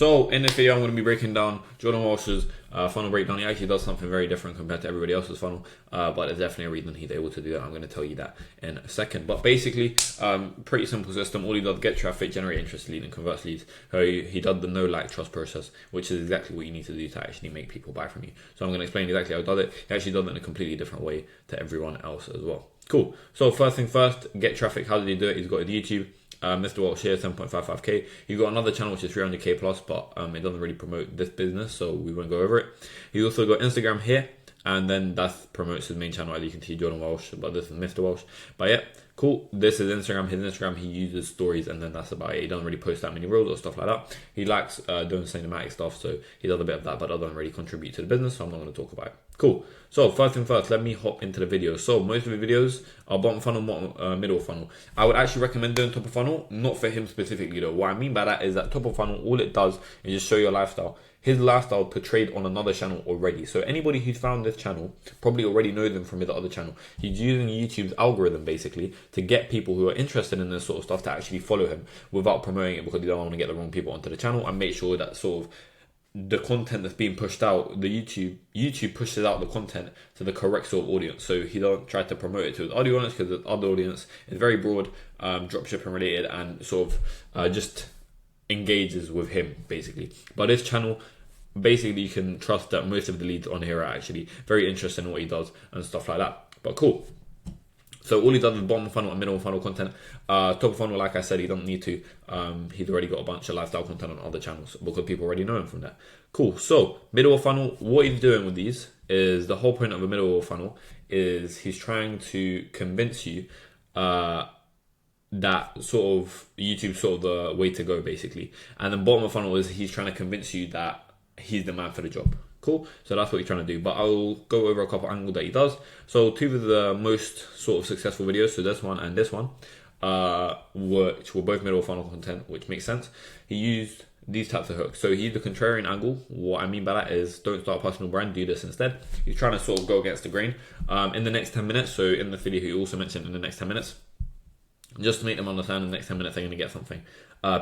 So in this video, I'm going to be breaking down Jordan Walsh's funnel breakdown. He actually does something very different compared to everybody else's funnel, but there's definitely a reason he's able to do that. I'm going to tell you that in a second. But basically, pretty simple system. All he does, get traffic, generate interest lead, and converts leads. So he does the know, like, trust process, which is exactly what you need to do to actually make people buy from you. So I'm going to explain exactly how he does it. He actually does it in a completely different way to everyone else as well. Cool. So first thing first, get traffic. How did he do it? He's got a YouTube. Mr. Walsh here, 7.55k. He's got another channel which is 300k plus, but it doesn't really promote this business, so we won't go over it. He's also got Instagram here, and then that promotes his main channel, as you can see, Jordan Walsh, but this is Mr. Walsh. But yeah, cool. This is Instagram. His Instagram, he uses stories, and then that's about it. He doesn't really post that many reels or stuff like that. He likes doing cinematic stuff, so he does a bit of that, but doesn't really contribute to the business, so I'm not going to talk about it. Cool. So first thing first, let me hop into the video. So most of the videos are bottom funnel, middle funnel. I would actually recommend doing top of funnel, not for him specifically though. What I mean by that is that top of funnel, all it does is just show your lifestyle. His lifestyle portrayed on another channel already. So anybody who's found this channel probably already knows him from his other channel. He's using YouTube's algorithm basically to get people who are interested in this sort of stuff to actually follow him without promoting it, because he don't want to get the wrong people onto the channel, and make sure that sort of the content that's being pushed out, the YouTube pushes out the content to the correct sort of audience. So he don't try to promote it to his other audience, because the other audience is very broad, dropshipping related, and sort of just engages with him basically. But this channel, basically, you can trust that most of the leads on here are actually very interested in what he does and stuff like that. But cool. So all he does is bottom funnel and middle funnel content. Top funnel, like I said, he doesn't need to. He's already got a bunch of lifestyle content on other channels because people already know him from there. Cool. So middle funnel, what he's doing with these is, the whole point of a middle funnel is he's trying to convince you that sort of YouTube's sort of the way to go basically. And then bottom of funnel is he's trying to convince you that he's the man for the job. Cool. So that's what he's trying to do. But I'll go over a couple angles that he does. So two of the most sort of successful videos, so this one and this one, which were both middle funnel content, which makes sense. He used these types of hooks. So he used the contrarian angle. What I mean by that is, don't start a personal brand, do this instead. He's trying to sort of go against the grain. In the next 10 minutes, so in the video he also mentioned in the next 10 minutes, just to make them understand in the next 10 minutes they're going to get something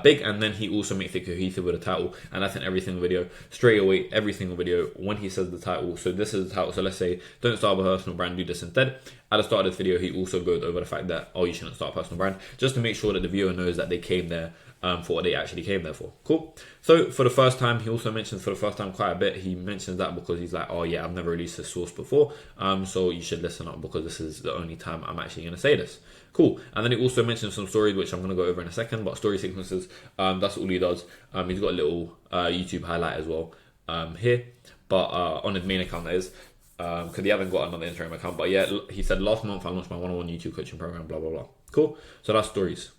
big. And then he also makes it cohesive with a title, and that's in every single video. Straight away, every single video, when he says the title, so this is the title, so let's say, don't start a personal brand, do this instead. At the start of this video, he also goes over the fact that, oh, you shouldn't start a personal brand, just to make sure that the viewer knows that they came there for what they actually came there for. Cool. So for the first time, he also mentions for the first time quite a bit. He mentions that because he's like, oh yeah, I've never released a source before, so you should listen up, because this is the only time I'm actually going to say this. Cool. And then he also mentions some stories, which I'm going to go over in a second, but story sequences, that's all he does. He's got a little YouTube highlight as well here, but on his main account that is, because he hasn't got another Instagram account. But yeah, he said last month I launched my one-on-one YouTube coaching program, blah blah blah. Cool. So that's stories.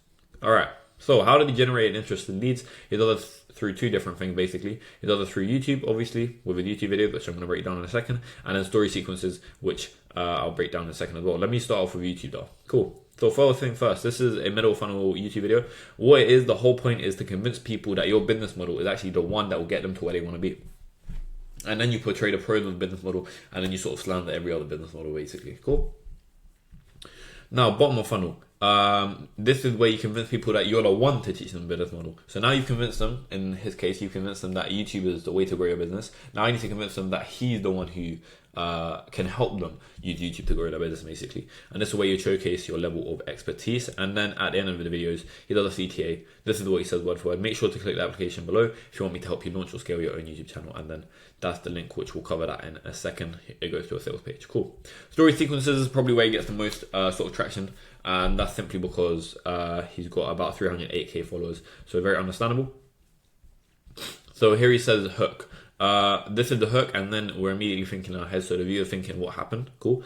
All right. So how did he generate interest in leads? He does it through two different things basically. He does it through YouTube, obviously, with a YouTube video, which I'm going to break down in a second, and then story sequences, which I'll break down in a second as well. Let me start off with YouTube though. Cool. So first thing first, this is a middle funnel YouTube video. What it is, the whole point is to convince people that your business model is actually the one that will get them to where they want to be. And then you portray the pros of the business model, and then you sort of slander every other business model basically. Cool. Now, bottom of funnel. This is where you convince people that you're the one to teach them the business model. So now you've convinced them, in his case, you've convinced them that YouTube is the way to grow your business. Now you need to convince them that he's the one who can help them use YouTube to grow their business basically. And this is where you showcase your level of expertise. And then at the end of the videos, he does a CTA. This is what he says word for word. Make sure to click the application below if you want me to help you launch or scale your own YouTube channel. And then that's the link, which we'll cover that in a second. It goes to a sales page. Cool. Story sequences is probably where he gets the most sort of traction. And that's simply because he's got about 308k followers. So very understandable. So here he says hook. This is the hook, and then we're immediately thinking in our head, so the viewer thinking what happened. Cool.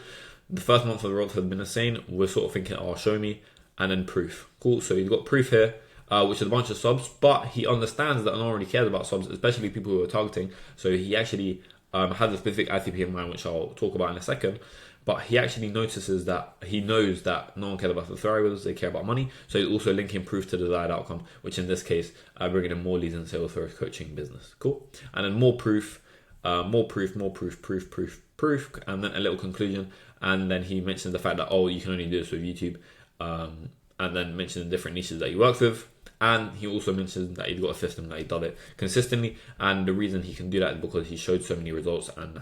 The first month of the results have been insane. We're sort of thinking, oh, show me, and then proof. Cool. So he's got proof here, which is a bunch of subs, but he understands that no one really cares about subs, especially people who are targeting. So he actually has a specific ICP in mind, which I'll talk about in a second. But he actually notices that he knows that no one cares about subscribers, they care about money. So he's also linking proof to the desired outcome, which in this case, bringing in more leads and sales for his coaching business. Cool. And then more proof, proof, and then a little conclusion. And then he mentions the fact that, oh, you can only do this with YouTube. And then mentions the different niches that he works with. And he also mentions that he's got a system that he does it consistently, and the reason he can do that is because he showed so many results, and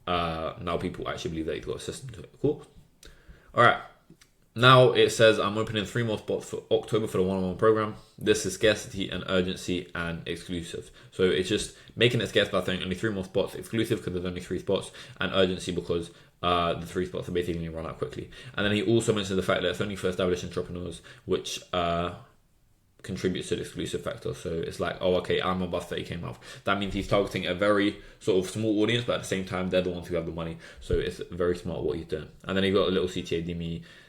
now people actually believe that he's got a system to it. Cool. All right. Now it says I'm opening 3 more spots for October for the one-on-one program. This is scarcity and urgency and exclusive. So it's just making it scarce by saying only 3 more spots, exclusive because there's only 3 spots, and urgency because the 3 spots are basically going to run out quickly. And then he also mentions the fact that it's only for established entrepreneurs, which contributes to the exclusive factor. So it's like, oh, okay, I'm above 30k a month. That means he's targeting a very sort of small audience, but at the same time, they're the ones who have the money. So it's very smart what he's doing. And then he got a little CTA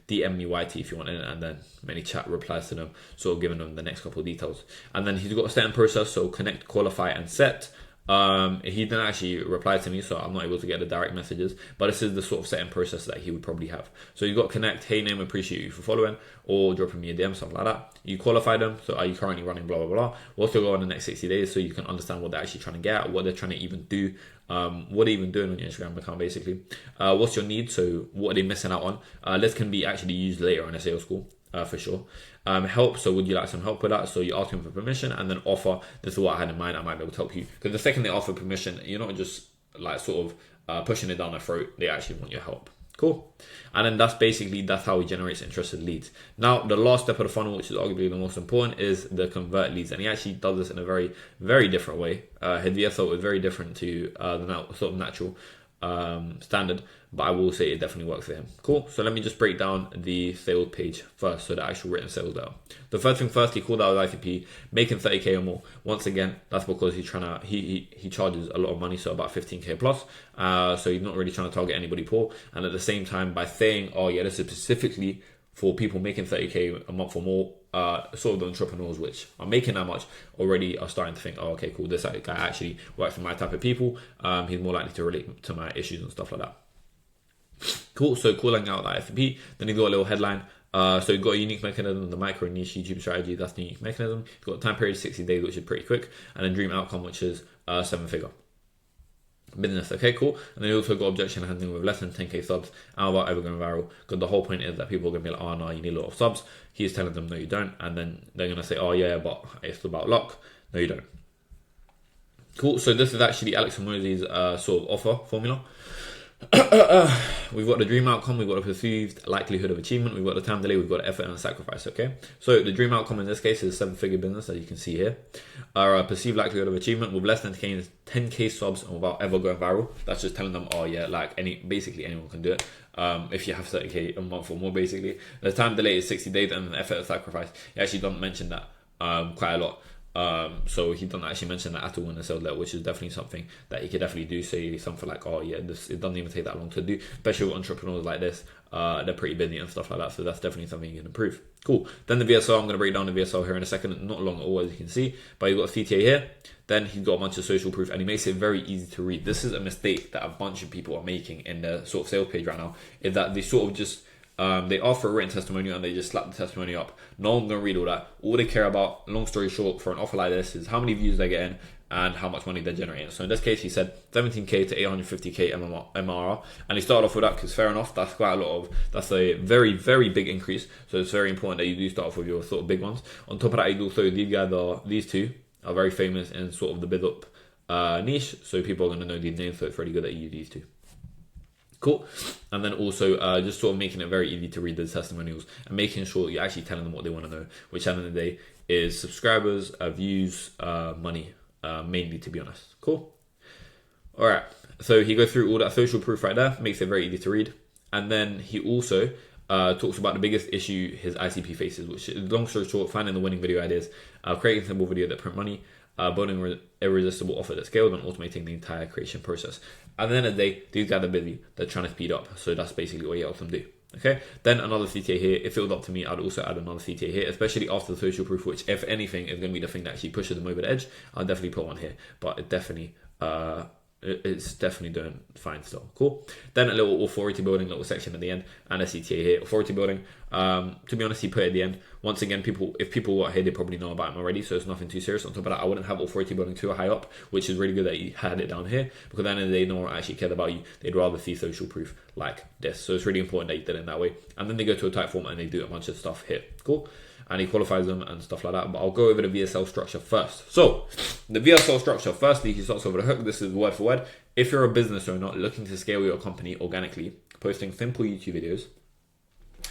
DM me YT if you want it, and then many chat replies to them, sort of giving them the next couple of details. And then he's got a setting process, so connect, qualify, and set. He didn't actually reply to me, so I'm not able to get the direct messages, but this is the sort of setting process that he would probably have. So you've got connect, hey name, appreciate you for following, or dropping me a DM, something like that. You qualify them, so are you currently running blah blah blah. We'll also go on the next 60 days so you can understand what they're actually trying to get at, what they're trying to even do, what they're even doing on your Instagram account basically. What's your need, so what are they missing out on. This can be actually used later on a sales call. For sure. Help, so would you like some help with that? So you ask him for permission, and then offer, this is what I had in mind, I might be able to help you. Because the second they offer permission, you're not just like sort of pushing it down their throat, they actually want your help. Cool. And then that's how he generates interested leads. Now the last step of the funnel, which is arguably the most important, is the convert leads, and he actually does this in a very, very different way. His VSO is very different to the sort of natural standard, but I will say it definitely works for him. Cool. So let me just break down the sales page first, so the actual written sales letter. The first thing first, he called out his ICP, making 30k or more. Once again, that's because he's trying to he charges a lot of money, so about 15k plus. So he's not really trying to target anybody poor. And at the same time, by saying, oh yeah, this is specifically for people making 30k a month or more, sort of the entrepreneurs which are making that much already are starting to think, oh okay, cool, this guy actually works for my type of people. He's more likely to relate to my issues and stuff like that. Cool. So calling out that FP, then he got a little headline. So you've got a unique mechanism, the micro niche YouTube strategy, that's the unique mechanism. You've got a time period 60 days, which is pretty quick, and then dream outcome, which is 7-figure business. Okay, cool. And then you also got objection handling with less than 10k subs, and about ever going viral, because the whole point is that people are going to be like, oh no, you need a lot of subs. He's telling them, no you don't, and then they're going to say, oh yeah, but it's about luck. No you don't. Cool. So this is actually Alex Hormozi's sort of offer formula. We've got the dream outcome, we've got the perceived likelihood of achievement, we've got the time delay, we've got the effort and the sacrifice. Okay, so the dream outcome in this case is a 7-figure business, as you can see here. Our perceived likelihood of achievement with less than 10k subs and without ever going viral. That's just telling them, oh yeah, like basically anyone can do it. If you have 30k a month or more, basically. The time delay is 60 days, and the effort and sacrifice, he actually don't mention that quite a lot. So he doesn't actually mention that at all in the sales letter, which is definitely something that he could definitely do. Say something like, oh yeah, it doesn't even take that long to do, especially with entrepreneurs like this. They're pretty busy and stuff like that, so that's definitely something you can improve. Cool. Then the VSO, I'm going to break down the VSO here in a second, not long at all, as you can see, but you've got a CTA here. Then he's got a bunch of social proof, and he makes it very easy to read. This is a mistake that a bunch of people are making in the sort of sales page right now, is that they sort of just they offer a written testimonial and they just slap the testimonial up. No one's going to read all that. All they care about, long story short, for an offer like this is how many views they're getting and how much money they're generating. So in this case, he said 17k to 850k MRR, and he started off with that because fair enough, that's quite a lot of, that's a very, very big increase. So it's very important that you do start off with your sort of big ones. On top of that, also these two are very famous in sort of the bid up niche, so people are going to know these names, so it's really good that you use these two. Cool. And then also just sort of making it very easy to read the testimonials and making sure you're actually telling them what they want to know, which at the end of the day is subscribers, views, money, mainly, to be honest. Cool. All right. So he goes through all that social proof right there, makes it very easy to read. And then he also talks about the biggest issue his ICP faces, which is, long story short, finding the winning video ideas, creating simple video that print money, building irresistible offer that scales, and automating the entire creation process. At the end of the day, these guys are busy. They're trying to speed up. So that's basically what he helps them do. Okay. Then another CTA here. If it was up to me, I'd also add another CTA here, especially after the social proof, which, if anything, is going to be the thing that actually pushes them over the edge. I'll definitely put one here. But it definitely it's definitely doing fine still. Cool. Then a little authority building, little section at the end, and a CTA here. Authority building, to be honest, he put it at the end. Once again, if people are here, they probably know about him already, so it's nothing too serious. On top of that, I wouldn't have authority building too high up, which is really good that you had it down here, because at the end of the day, no one actually cared about you. They'd rather see social proof like this. So it's really important that you did it in that way. And then they go to a type format and they do a bunch of stuff here. Cool. and he qualifies them and stuff like that. But I'll go over the VSL structure first. So the VSL structure, firstly, he starts over the hook. This is word for word. If you're a business owner looking to scale your company organically, posting simple YouTube videos,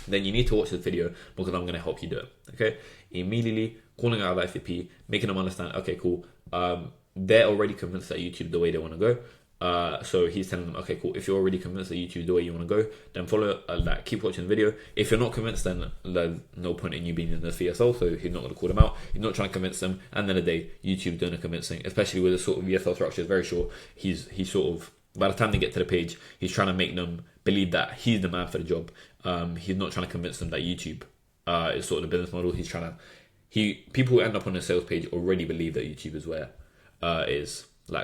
then you need to watch this video because I'm going to help you do it. Okay, immediately calling out ICP, making them understand, okay, cool, they're already convinced that YouTube is the way they want to go. So he's telling them, okay, cool, if you're already convinced that YouTube is the way you want to go, then follow, keep watching the video. If you're not convinced, then there's no point in you being in the VSL, so he's not going to call them out. He's not trying to convince them. And then a day, YouTube's doing a convincing, especially with the sort of VSL structure, is very short. He's sort of, by the time they get to the page, he's trying to make them believe that he's the man for the job. He's not trying to convince them that YouTube is sort of the business model. He's trying to, people who end up on the sales page already believe that YouTube is where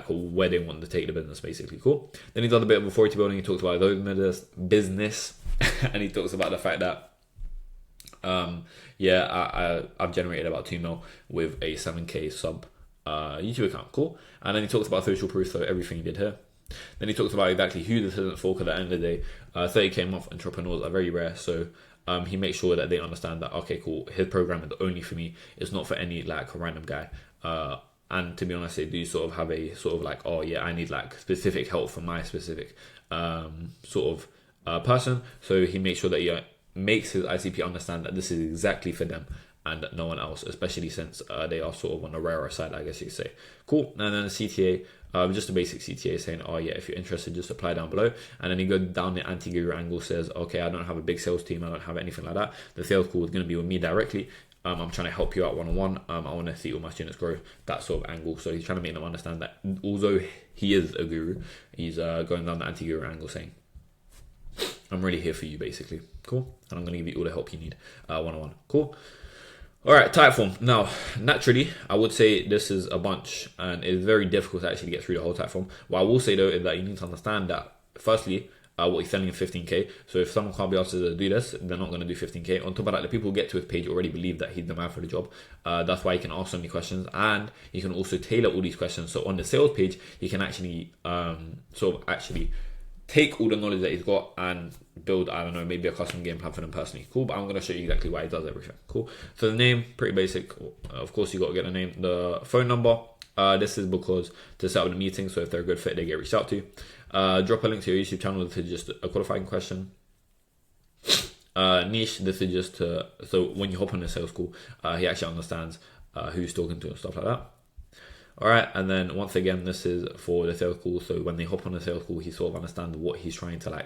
where they want to take the business, basically. Cool. Then he does a bit of authority building. He talks about those business, and he talks about the fact that I've generated about 2 mil with a 7k sub YouTube account. Cool. And then he talks about social proof, so everything he did here. Then he talks about exactly who this isn't for, because at the end of the day, 30k a month entrepreneurs are very rare. So he makes sure that they understand that, okay, cool, his program is only for me. It's not for any random guy. And to be honest, they do sort of have a sort of oh yeah, I need specific help from my specific person. So he makes sure that he makes his ICP understand that this is exactly for them and no one else, especially since they are sort of on the rarer side, I guess you could say. Cool. And then the CTA, just a basic CTA saying, oh yeah, if you're interested, just apply down below. And then he goes down the anti-guru angle, says, okay, I don't have a big sales team, I don't have anything like that. The sales call is going to be with me directly. I'm trying to help you out one-on-one. I want to see all my students grow, that sort of angle. So he's trying to make them understand that although he is a guru, he's going down the anti-guru angle saying, I'm really here for you, basically. Cool. And I'm going to give you all the help you need one-on-one. Cool. All right, Typeform. Now, naturally, I would say this is a bunch and it's very difficult to actually get through the whole Typeform. What I will say though is that you need to understand that, firstly, what he's selling is 15k. So if someone can't be asked to do this, they're not going to do 15k. On top of that, the people who get to his page already believe that he's the man for the job. That's why he can ask so many questions, and he can also tailor all these questions. So on the sales page, he can actually take all the knowledge that he's got and build, I don't know, maybe a custom game plan for them personally. Cool, but I'm going to show you exactly why he does everything. Cool. So the name, pretty basic. Of course, you got to get a name. The phone number, this is because to set up the meeting, so if they're a good fit, they get reached out to. Drop a link to your YouTube channel. This is just a qualifying question. Niche, this is just so when you hop on the sales call, he actually understands who he's talking to and stuff like that. All right, and then once again, this is for the sales call. So when they hop on the sales call, he sort of understands what he's trying to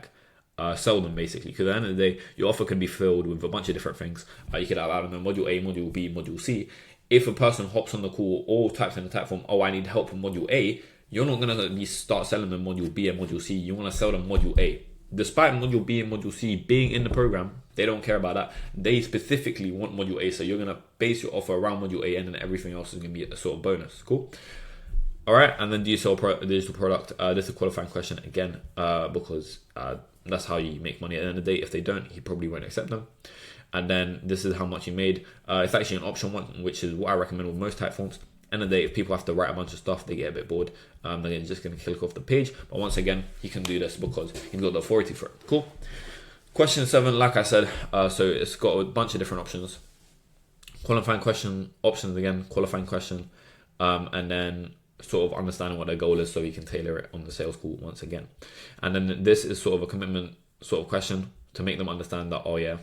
sell them, basically. Because at the end of the day, your offer can be filled with a bunch of different things. You could have, I don't know, module A, module B, module C. If a person hops on the call or types in the type form, oh, I need help from module A, you're not going to start selling them module B and module C. You want to sell them module A. Despite module B and module C being in the program, they don't care about that. They specifically want module A. So you're going to base your offer around module A, and then everything else is going to be a sort of bonus. Cool. All right. And then do you sell digital product? This is a qualifying question again, because that's how you make money at the end of the day. If they don't, he probably won't accept them. And then this is how much you made. It's actually an option one, which is what I recommend with most type forms. End of the day, if people have to write a bunch of stuff, they get a bit bored. They're just going to click off the page. But once again, he can do this because he's got the authority for it. Cool. Question 7, like I said, so it's got a bunch of different options. Qualifying question, options again, qualifying question, and then sort of understanding what their goal is so you can tailor it on the sales call once again. And then this is sort of a commitment sort of question to make them understand that, oh yeah,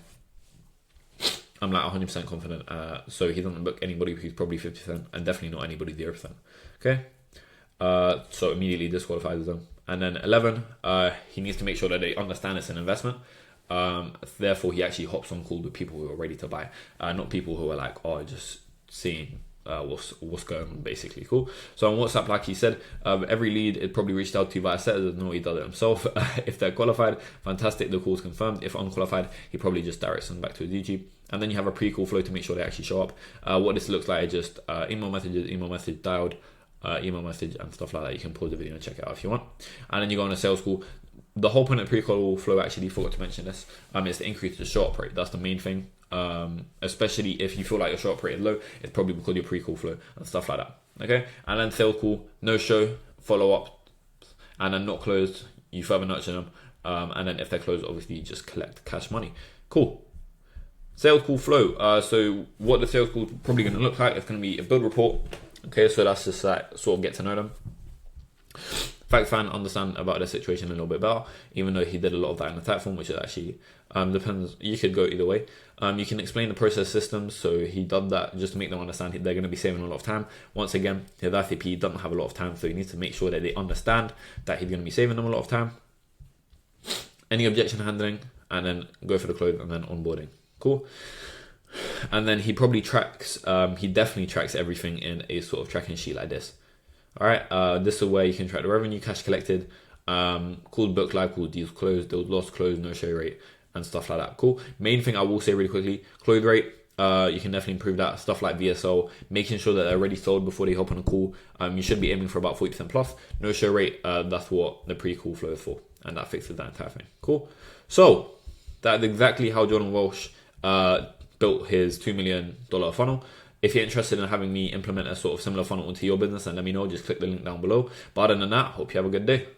I'm 100% confident. So he doesn't book anybody who's probably 50% and definitely not anybody 0%. Okay. So immediately disqualifies them. And then 11, he needs to make sure that they understand it's an investment. Therefore, he actually hops on call with people who are ready to buy, not people who are just seeing what's going on, basically. Cool. So on WhatsApp, like he said, every lead it probably reached out to via set. Doesn't know he does it himself. If they're qualified, fantastic, the call's confirmed. If unqualified, he probably just directs them back to his YouTube. And then you have a pre-call flow to make sure they actually show up. What this looks like is just email message dialed, email message and stuff like that. You can pause the video and check it out if you want. And then you go on a sales call. The whole point of pre-call flow, actually forgot to mention this, is to increase the show-up rate. That's the main thing. Especially if you feel like your show-up rate is low, it's probably because of your pre-call flow and stuff like that. Okay, and then sales call, no show, follow up, and then not closed, you further nurture them, and then if they're closed, obviously you just collect cash money. Cool. Sales call flow. So what the sales call is probably going to look like, it's going to be a build report. Okay, so that's just like sort of get to know them. Fact fan, understand about their situation a little bit better, even though he did a lot of that in the type form, which is actually depends. You could go either way. You can explain the process systems, so he done that just to make them understand they're going to be saving a lot of time. Once again, his ICP doesn't have a lot of time, so you need to make sure that they understand that he's going to be saving them a lot of time. Any objection handling, and then go for the close, and then onboarding. Cool. And then he probably tracks, he definitely tracks everything in a sort of tracking sheet like this. All right, this is where you can track the revenue, cash collected, called book live, called deals closed, deals lost, closed, no show rate, and stuff like that. Cool. Main thing I will say really quickly, close rate, you can definitely improve that. Stuff like VSO, making sure that they're already sold before they hop on a call. You should be aiming for about 40% plus. No show rate, that's what the pre-call flow is for, and that fixes that entire thing. Cool. So that's exactly how Jordan Walsh built his $2 million funnel. If you're interested in having me implement a sort of similar funnel into your business, then let me know. Just click the link down below. But other than that, hope you have a good day.